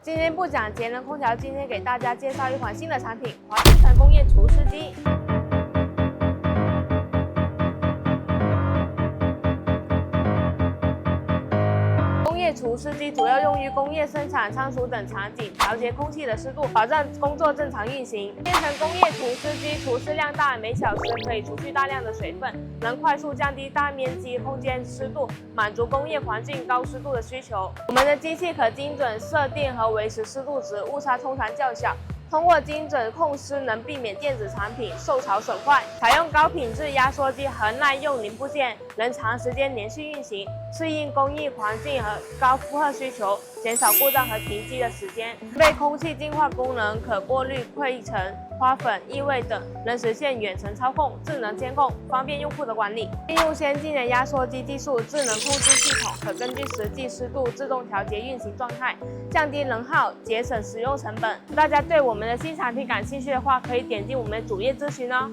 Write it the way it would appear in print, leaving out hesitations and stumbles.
今天不讲节能空调，今天给大家介绍一款新的产品——华新城工业除湿机。工业除湿机主要用于工业生产、仓储等场景，调节空气的湿度，保证工作正常运行。变成工业除湿机，除湿量大，每小时可以除去大量的水分，能快速降低大面积空间湿度，满足工业环境高湿度的需求。我们的机器可精准设定和维持湿度值，误差通常较小。通过精准控湿，能避免电子产品受潮损坏。采用高品质压缩机和耐用零部件，能长时间连续运行，适应工艺环境和高负荷需求，减少故障和停机的时间。具备空气净化功能，可过滤灰尘、花粉、异味等，能实现远程操控、智能监控，方便用户的管理。并用先进的压缩机技术，智能控制系统可根据实际湿度自动调节运行状态，降低能耗，节省使用成本。大家对我们的新产品感兴趣的话，可以点击我们的主页咨询哦。